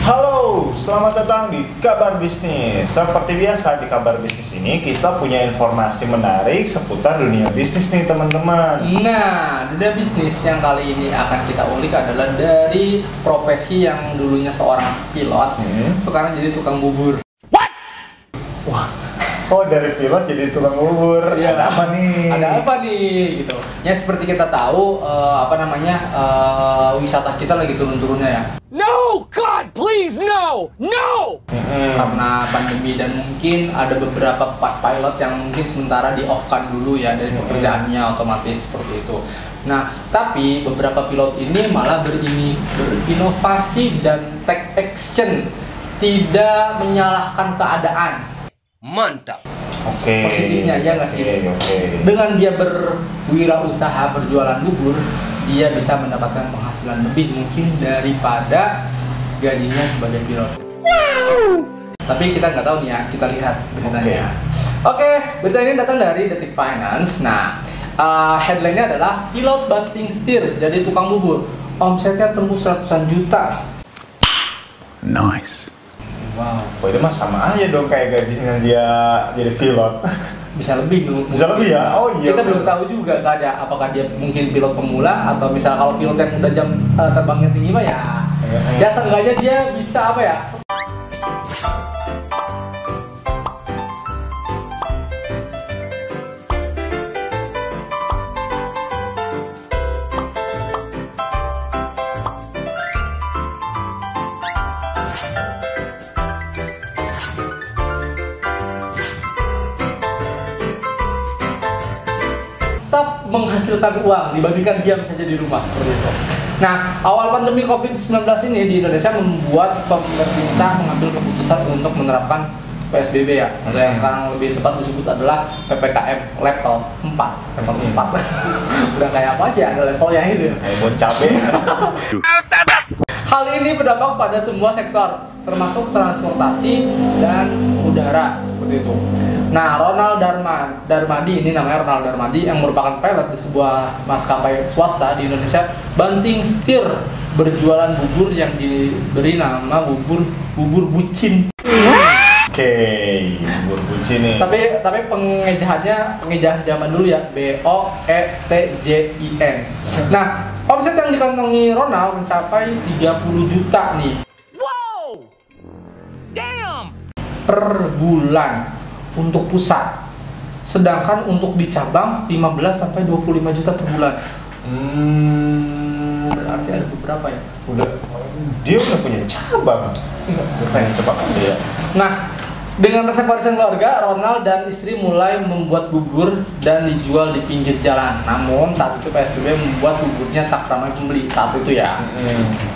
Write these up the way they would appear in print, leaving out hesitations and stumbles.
Halo, selamat datang di Kabar Bisnis. Seperti biasa di Kabar Bisnis ini kita punya informasi menarik seputar dunia bisnis nih teman-teman. Nah, dunia bisnis yang kali ini akan kita ulik adalah dari profesi yang dulunya seorang pilot, sekarang jadi tukang bubur. Wah, oh dari pilot jadi tukang bubur. Iya. Ada apa nih? Ada apa nih? Gitu. Ya seperti kita tahu, wisata kita lagi turun-turunnya ya. No, God, please, no, no. Karena pandemi dan mungkin ada beberapa pilot yang mungkin sementara di-off-kan dulu ya dari pekerjaannya otomatis seperti itu. Nah, tapi beberapa pilot ini malah berinovasi dan take action, tidak menyalahkan keadaan. Mantap. Oke. Positifnya ya nggak sih? Oke. Dengan dia berwirausaha berjualan bubur, dia bisa mendapatkan penghasilan lebih mungkin daripada gajinya sebagai pilot. Tapi kita nggak tahu nih ya, kita lihat beritanya. Oke, berita ini datang dari Detik Finance. Nah, headline-nya adalah pilot banting setir jadi tukang bubur, omsetnya tembus ratusan juta. Nice. Wow. Wah, itu mah sama aja dong kayak gajinya dia jadi pilot. Bisa lebih dulu. Bisa lebih ya? Oh iya. Kita belum tahu juga kan ya, apakah dia mungkin pilot pemula atau misal kalau pilot yang udah jam terbangnya tinggi mah ya. Ya seenggaknya dia bisa apa ya? Tetap menghasilkan uang dibandingkan diam saja di rumah seperti itu. Nah, awal pandemi COVID-19 ini di Indonesia membuat pemerintah mengambil keputusan untuk menerapkan PSBB ya, atau yang sekarang lebih tepat disebut adalah PPKM level 4. Level 4. Udah kayak apa aja ada levelnya itu. Kayak bon cabe. Hal ini berdampak pada semua sektor, termasuk transportasi dan udara seperti itu. Nah, Ronald Darmadi, ini namanya Ronald Darmadi yang merupakan pilot di sebuah maskapai swasta di Indonesia, banting setir berjualan bubur yang diberi nama bubur bucin. Oke, bubur bucin nih. Tapi pengejahan zaman dulu ya, BOETJIN. Nah, omset yang dikantongi Ronald mencapai 30 juta nih. Wow. Damn. Per bulan untuk pusat. Sedangkan untuk di cabang 15 sampai 25 juta per bulan. Berarti ada beberapa ya? Dia udah punya cabang. Keren cabang ya. Nah, dengan resep warisan keluarga, Ronald dan istri mulai membuat bubur dan dijual di pinggir jalan. Namun saat itu PSBB membuat buburnya tak ramai pembeli saat itu ya.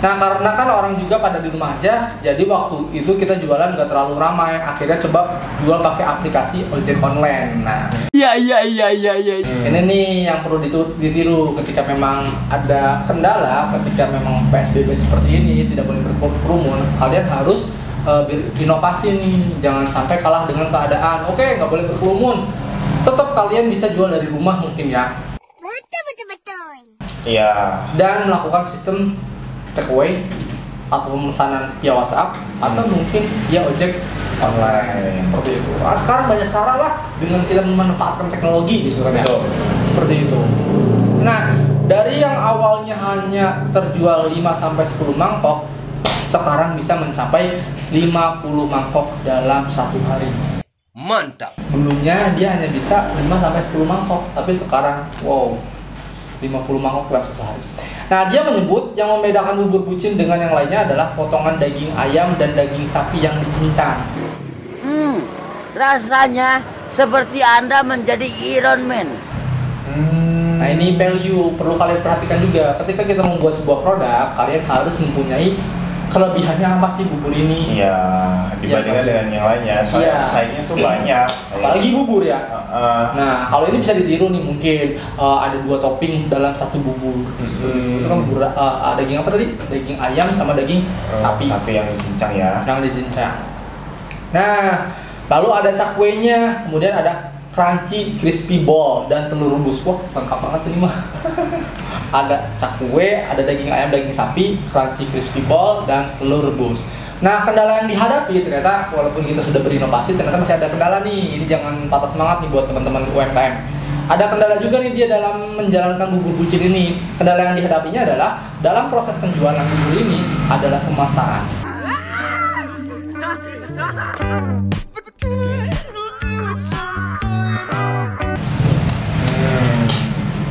Nah, karena kan orang juga pada di rumah aja, jadi waktu itu kita jualan gak terlalu ramai. Akhirnya coba jual pakai aplikasi ojek online. Nah, Iya. ini nih yang perlu ditiru ketika memang ada kendala, ketika memang PSBB seperti ini tidak boleh berkerumun. Kalian harus berinovasi nih, jangan sampai kalah dengan keadaan. Oke, nggak boleh berkerumun, tetap kalian bisa jual dari rumah mungkin ya. Betul. Iya. Dan melakukan sistem takeaway atau pemesanan via WhatsApp atau mungkin via ojek online seperti itu. Nah, sekarang banyak cara lah dengan kita memanfaatkan teknologi gitu kan ya. Seperti itu. Nah, dari yang awalnya hanya terjual 5 sampai 10 mangkok, sekarang bisa mencapai 50 mangkok dalam satu hari. Mantap. Dulunya dia hanya bisa 5 sampai 10 mangkok, tapi sekarang wow, 50 mangkok dalam satu hari. Nah, dia menyebut yang membedakan bubur bucin dengan yang lainnya adalah potongan daging ayam dan daging sapi yang dicincang. Rasanya seperti Anda menjadi Iron Man. Nah, ini value perlu kalian perhatikan juga. Ketika kita membuat sebuah produk, kalian harus mempunyai kelebihannya apa sih bubur ini? Iya, dibandingkan dengan yang lainnya. Soalnya saingnya tuh banyak. Apalagi bubur ya. Nah, kalau ini bisa ditiru nih, mungkin ada 2 topping dalam satu bubur. Itu kan bubur daging apa tadi? Daging ayam sama daging sapi. Sapi yang dicincang ya. Yang dicincang. Nah, lalu ada cakwenya, kemudian ada crunchy crispy ball dan telur rebus. Wah, lengkap banget ini mah. Ada cakwe, ada daging ayam, daging sapi, crunchy crispy ball dan telur rebus. Nah, kendala yang dihadapi ternyata walaupun kita sudah berinovasi, ternyata masih ada kendala nih. Ini jangan patah semangat nih buat teman-teman UMKM. Ada kendala juga nih dia dalam menjalankan bubur bucin ini. Kendala yang dihadapinya adalah dalam proses penjualan bubur ini adalah pemasaran.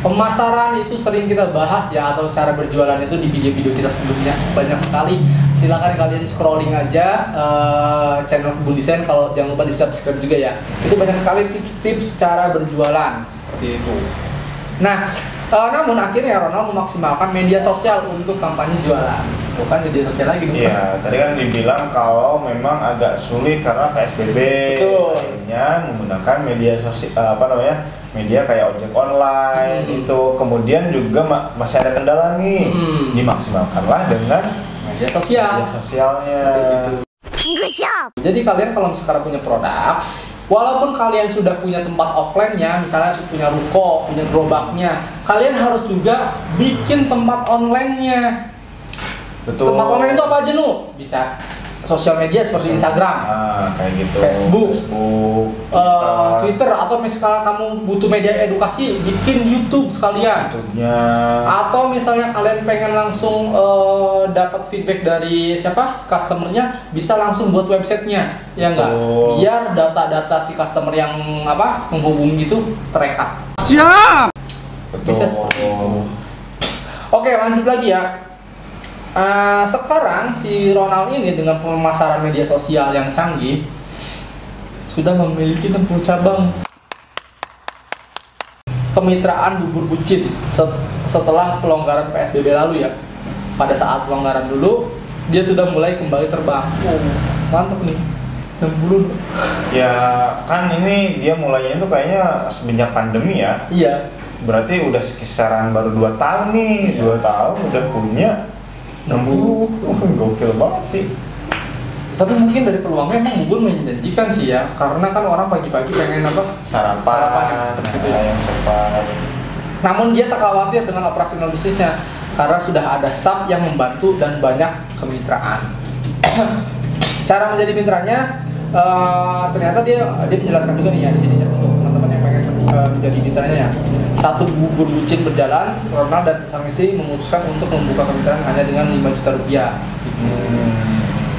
Pemasaran itu sering kita bahas ya, atau cara berjualan itu di video-video kita sebelumnya banyak sekali. Silakan kalian scrolling aja channel Kebun Desain, kalau jangan lupa di subscribe juga ya. Itu banyak sekali tips-tips cara berjualan seperti itu. Nah, namun akhirnya Ronald memaksimalkan media sosial untuk kampanye jualan. Bukan media sosial lagi. Iya, tadi kan dibilang kalau memang agak sulit karena PSBB. Betul. Akhirnya menggunakan media sosial media kayak ojek online itu. Kemudian juga masih ada kendala nih. Dimaksimalkanlah dengan media sosial. Media sosialnya. Good job. Jadi kalian kalau sekarang punya produk, walaupun kalian sudah punya tempat offline-nya, misalnya punya ruko, punya gerobaknya, kalian harus juga bikin tempat online-nya. Betul. Tempat online itu apa aja, Nu? Bisa sosial media seperti Instagram, kayak gitu. Facebook, Twitter, atau misalnya kamu butuh media edukasi, bikin YouTube sekalian. YouTube-nya. Atau misalnya kalian pengen langsung dapat feedback dari customernya, bisa langsung buat websitenya, ya enggak? Biar data-data si customer yang menghubungi itu terekam. Siap. Betul. Bisa Oke, lanjut lagi ya. Sekarang si Ronald ini dengan pemasaran media sosial yang canggih sudah memiliki 60 cabang kemitraan bubur bucin setelah pelonggaran PSBB lalu ya. Pada saat pelonggaran dulu dia sudah mulai kembali terbang. Mantap nih. 60. Ya kan ini dia mulainya itu kayaknya semenjak pandemi ya. Iya. Berarti udah kisaran baru 2 tahun nih. Iya. 2 tahun udah punya 60. Gokil banget sih. Tapi mungkin dari peluangnya emang bubur menjanjikan sih ya, karena kan orang pagi-pagi pengen Sarapan yang cepat. Namun dia tak khawatir dengan operasional bisnisnya karena sudah ada staf yang membantu dan banyak kemitraan. Cara menjadi mitranya, ternyata dia menjelaskan juga nih ya di sini untuk teman-teman yang pengen menjadi mitranya ya. Satu bubur bucin berjalan, Ronald dan sang istri memutuskan untuk membuka kemitraan hanya dengan 5 juta rupiah.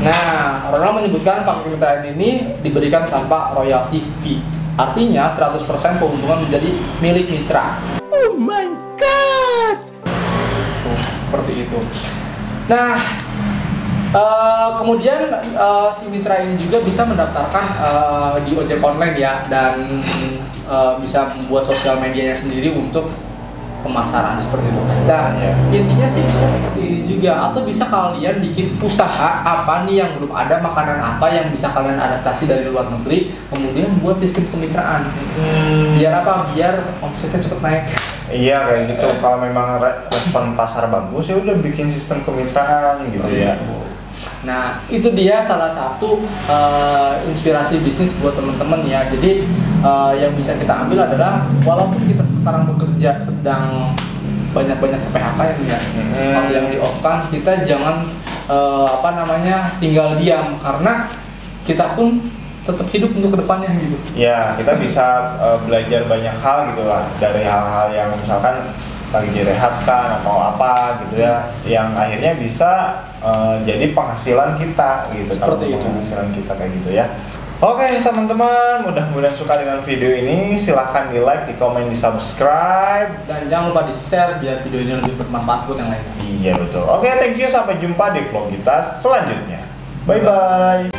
Nah, Ronald menyebutkan paket kemitraan ini diberikan tanpa royalty fee. Artinya 100% keuntungan menjadi milik mitra. Oh my god. Seperti itu. Nah, kemudian si mitra ini juga bisa mendaftarkan di ojek online ya, dan bisa membuat sosial medianya sendiri untuk pemasaran seperti itu. Nah, intinya sih bisa seperti ini juga, atau bisa kalian bikin usaha apa nih yang belum ada, makanan apa yang bisa kalian adaptasi dari luar negeri, kemudian buat sistem kemitraan. Biar apa? Biar omsetnya cepet naik. Iya kayak gitu. Kalau memang respon pasar bagus ya udah bikin sistem kemitraan gitu ya. Nah, itu dia salah satu inspirasi bisnis buat teman-teman ya. Jadi yang bisa kita ambil adalah walaupun kita sekarang bekerja sedang banyak-banyak PHK ya, atau yang di-off-kan, kita jangan tinggal diam, karena kita pun tetap hidup untuk kedepannya gitu. Ya, kita bisa belajar banyak hal gitu lah, dari hal-hal yang misalkan lagi direhatkan atau apa gitu ya, yang akhirnya bisa jadi penghasilan kita gitu. Seperti itu. Penghasilan kita kayak gitu ya. Oke teman-teman, mudah-mudahan suka dengan video ini. Silahkan di like, di komen, di subscribe, dan jangan lupa di share biar video ini lebih bermanfaat buat yang lainnya. Iya betul. Oke, thank you, sampai jumpa di vlog kita selanjutnya. Bye bye.